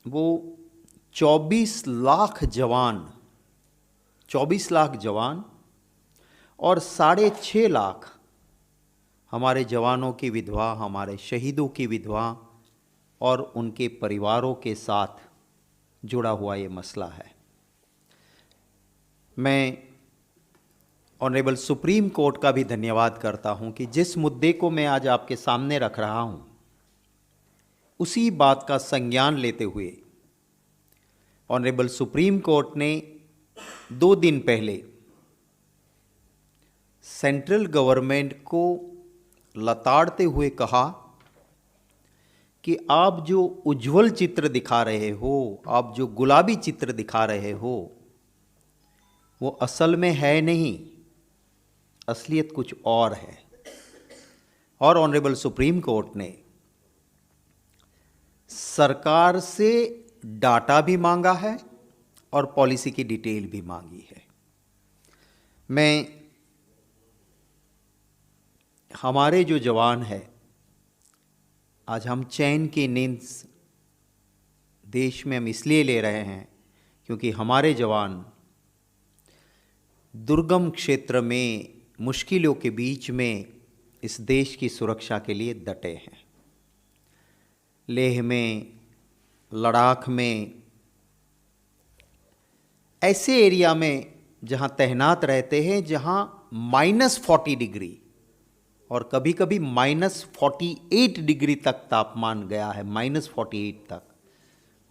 वो 24 लाख जवान और 6.5 लाख हमारे जवानों की विधवा, हमारे शहीदों की विधवा और उनके परिवारों के साथ जुड़ा हुआ ये मसला है। मैं ऑनरेबल सुप्रीम कोर्ट का भी धन्यवाद करता हूं कि जिस मुद्दे को मैं आज आपके सामने रख रहा हूं, उसी बात का संज्ञान लेते हुए ऑनरेबल सुप्रीम कोर्ट ने 2 दिन पहले सेंट्रल गवर्नमेंट को लताड़ते हुए कहा कि आप जो उज्जवल चित्र दिखा रहे हो, आप जो गुलाबी चित्र दिखा रहे हो, वो असल में है नहीं, असलियत कुछ और है। और ऑनरेबल सुप्रीम कोर्ट ने सरकार से डाटा भी मांगा है और पॉलिसी की डिटेल भी मांगी है। मैं हमारे जो जवान हैं, आज हम चैन की नींद देश में हम इसलिए ले रहे हैं क्योंकि हमारे जवान दुर्गम क्षेत्र में, मुश्किलों के बीच में इस देश की सुरक्षा के लिए डटे हैं। लेह में, लद्दाख में, ऐसे एरिया में जहां तैनात रहते हैं जहां -40 डिग्री और कभी कभी -48 डिग्री तक तापमान गया है, -48 तक,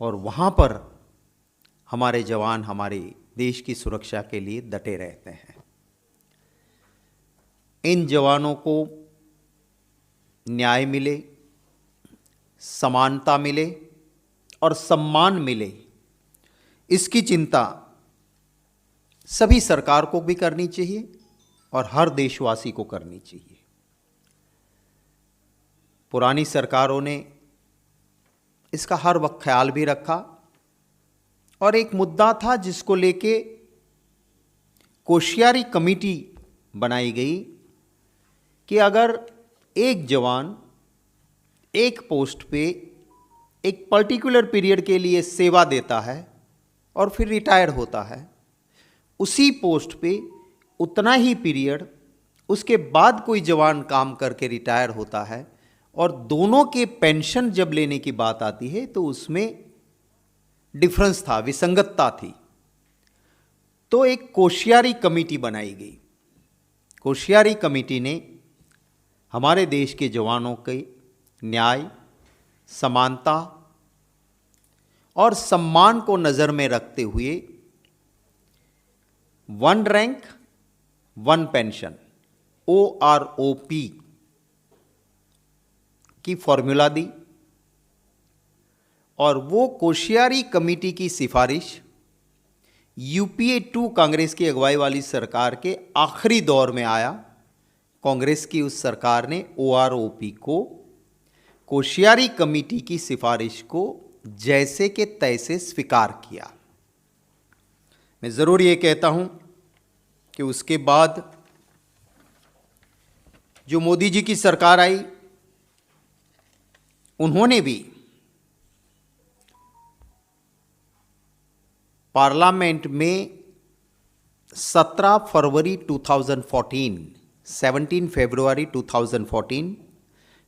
और वहाँ पर हमारे जवान हमारे देश की सुरक्षा के लिए डटे रहते हैं। इन जवानों को न्याय मिले, समानता मिले और सम्मान मिले, इसकी चिंता सभी सरकार को भी करनी चाहिए और हर देशवासी को करनी चाहिए। पुरानी सरकारों ने इसका हर वक्त ख्याल भी रखा और एक मुद्दा था जिसको लेके कोश्यारी कमेटी बनाई गई कि अगर एक जवान एक पोस्ट पे एक पर्टिकुलर पीरियड के लिए सेवा देता है और फिर रिटायर होता है, उसी पोस्ट पे उतना ही पीरियड उसके बाद कोई जवान काम करके रिटायर होता है और दोनों के पेंशन जब लेने की बात आती है तो उसमें डिफरेंस था, विसंगतता थी। तो एक कोश्यारी कमेटी बनाई गई। कोश्यारी कमेटी ने हमारे देश के जवानों के न्याय, समानता और सम्मान को नज़र में रखते हुए 1 रैंक 1 पेंशन OROP की फॉर्मूला दी और वो कोश्यारी कमेटी की सिफारिश UPA 2 कांग्रेस की अगुवाई वाली सरकार के आखिरी दौर में आया। कांग्रेस की उस सरकार ने OROP को, कोश्यारी कमेटी की सिफारिश को जैसे के तैसे स्वीकार किया। मैं ज़रूर ये कहता हूं कि उसके बाद जो मोदी जी की सरकार आई, उन्होंने भी पार्लियामेंट में 17 फरवरी 2014, 17 फरवरी 2014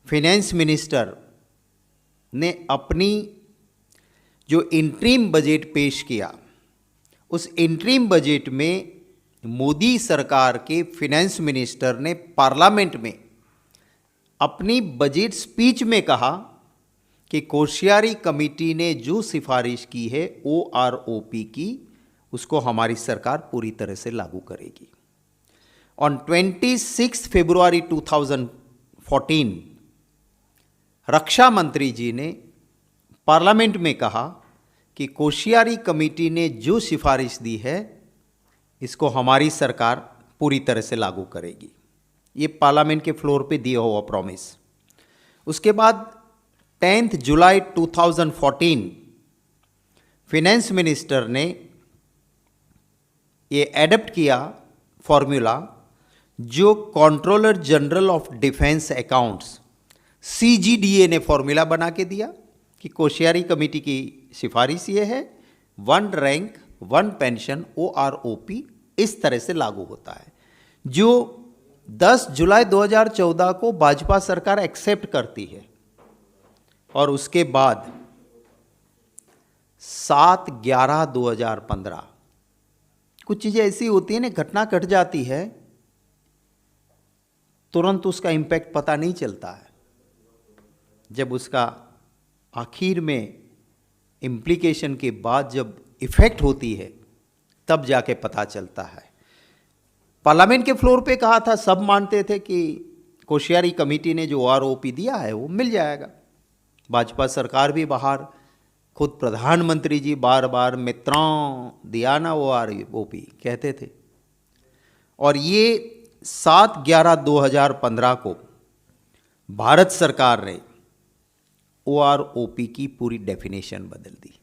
फाइनेंस मिनिस्टर ने अपनी जो इंटरिम बजट पेश किया, उस इंटरिम बजट में मोदी सरकार के फाइनेंस मिनिस्टर ने पार्लियामेंट में अपनी बजट स्पीच में कहा कि कोश्यारी कमेटी ने जो सिफारिश की है OROP की, उसको हमारी सरकार पूरी तरह से लागू करेगी। ऑन 26 फरवरी 2014 रक्षा मंत्री जी ने पार्लियामेंट में कहा कि कोश्यारी कमेटी ने जो सिफारिश दी है, इसको हमारी सरकार पूरी तरह से लागू करेगी। ये पार्लियामेंट के फ्लोर पे दिया हुआ प्रॉमिस। उसके बाद 10 जुलाई 2014 फाइनेंस मिनिस्टर ने ये एडप्ट किया फॉर्मूला जो controller general of defence accounts CGDA ने फॉर्मूला बना के दिया कि कोश्यारी कमेटी की सिफारिश ये है, 1 रैंक 1 पेंशन OROP इस तरह से लागू होता है, जो 10 जुलाई 2014 को भाजपा सरकार एक्सेप्ट करती है और उसके बाद 7/11/2015 कुछ चीज़ें ऐसी होती हैं ना, घटना घट जाती है, तुरंत उसका इम्पैक्ट पता नहीं चलता है, जब उसका आखिर में इम्प्लीकेशन के बाद जब इफेक्ट होती है तब जाके पता चलता है। पार्लियामेंट के फ्लोर पे कहा था, सब मानते थे कि कोश्यारी कमेटी ने जो OROP दिया है वो मिल जाएगा। भाजपा सरकार भी बाहर, खुद प्रधानमंत्री जी बार बार मित्रों दिया ना OROP कहते थे। और ये 7/11/2015 को भारत सरकार ने OROP की पूरी डेफिनेशन बदल दी।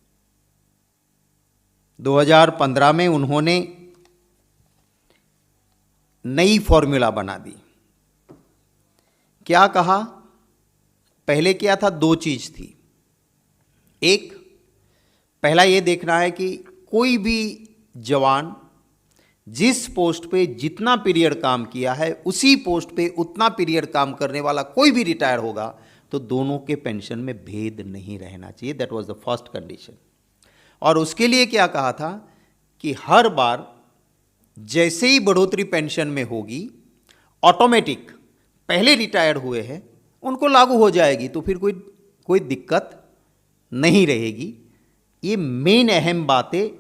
2015 में उन्होंने नई फॉर्मूला बना दी। क्या कहा? पहले क्या था, 2 चीज थी। एक, पहला ये देखना है कि कोई भी जवान जिस पोस्ट पे जितना पीरियड काम किया है उसी पोस्ट पे उतना पीरियड काम करने वाला कोई भी रिटायर होगा तो दोनों के पेंशन में भेद नहीं रहना चाहिए। That was the first condition. और उसके लिए क्या कहा था कि हर बार जैसे ही बढ़ोतरी पेंशन में होगी, ऑटोमेटिक पहले रिटायर्ड हुए हैं उनको लागू हो जाएगी, तो फिर कोई दिक्कत नहीं रहेगी। ये मेन अहम बातें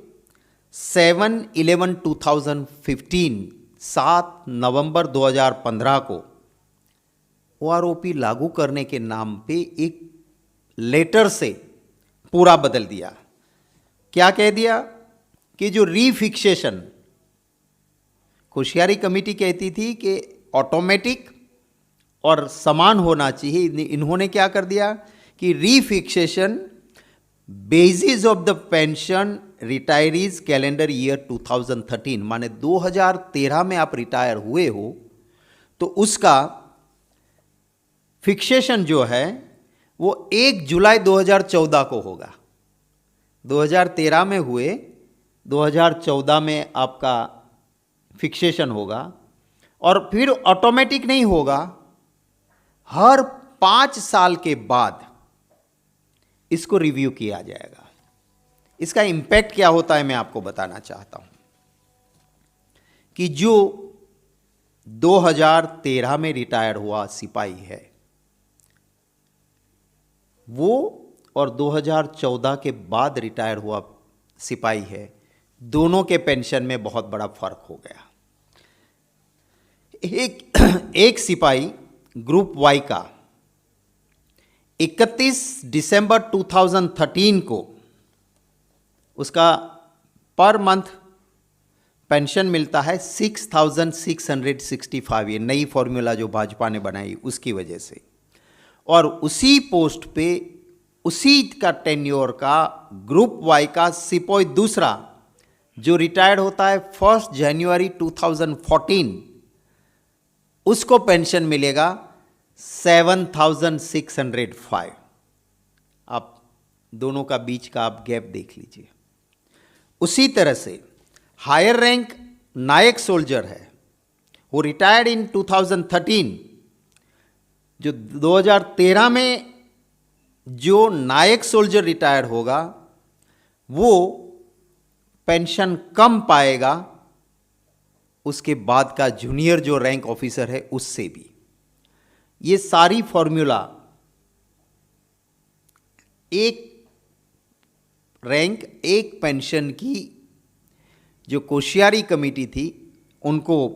7/11/2015 7 नवंबर 2015 को OROP लागू करने के नाम पे एक लेटर से पूरा बदल दिया। क्या कह दिया कि जो रीफिक्सेशन, कोश्यारी कमेटी कहती थी कि ऑटोमेटिक और समान होना चाहिए, इन्होंने क्या कर दिया कि refixation basis of the pension retirees calendar year 2013, माने 2013 में आप रिटायर हुए हो तो उसका फिक्सेशन जो है वो 1 जुलाई 2014 को होगा। 2013 में हुए, 2014 में आपका फिक्सेशन होगा और फिर ऑटोमेटिक नहीं होगा, हर 5 साल के बाद इसको रिव्यू किया जाएगा। इसका इंपैक्ट क्या होता है मैं आपको बताना चाहता हूं कि जो 2013 में रिटायर हुआ सिपाही है वो और 2014 के बाद रिटायर हुआ सिपाही है, दोनों के पेंशन में बहुत बड़ा फर्क हो गया। एक सिपाही ग्रुप वाई का 31 दिसंबर 2013 को उसका पर मंथ पेंशन मिलता है 6,665। ये नई फॉर्मूला जो भाजपा ने बनाई उसकी वजह से। और उसी पोस्ट पे उसी का टेन्योर का ग्रुप वाई का सिपाही दूसरा जो रिटायर्ड होता है 1 जनवरी 2014, उसको पेंशन मिलेगा 7,605। आप दोनों का बीच का आप गैप देख लीजिए। उसी तरह से हायर रैंक नायक सोल्जर है, वो रिटायर्ड इन 2013। जो 2013 में जो नायक सोल्जर रिटायर होगा वो पेंशन कम पाएगा उसके बाद का जूनियर जो रैंक ऑफिसर है उससे भी। ये सारी फॉर्मूला एक रैंक एक पेंशन की जो कोश्यारी कमेटी थी उनको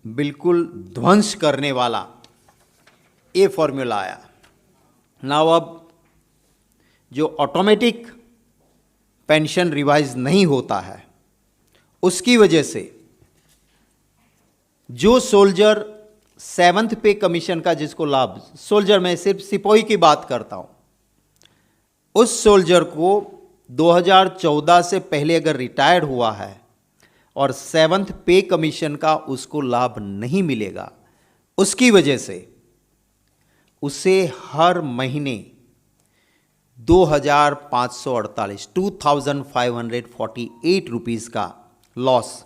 बिल्कुल ध्वंस करने वाला ये फॉर्मूला आया। नाउ अब जो ऑटोमेटिक पेंशन रिवाइज नहीं होता है उसकी वजह से जो सोल्जर 7th पे कमीशन का जिसको लाभ, सोल्जर में सिर्फ सिपाही की बात करता हूं, उस सोल्जर को 2014 से पहले अगर रिटायर्ड हुआ है और 7th पे कमीशन का उसको लाभ नहीं मिलेगा, उसकी वजह से उसे हर महीने 2548 2548 रुपीज़ का लॉस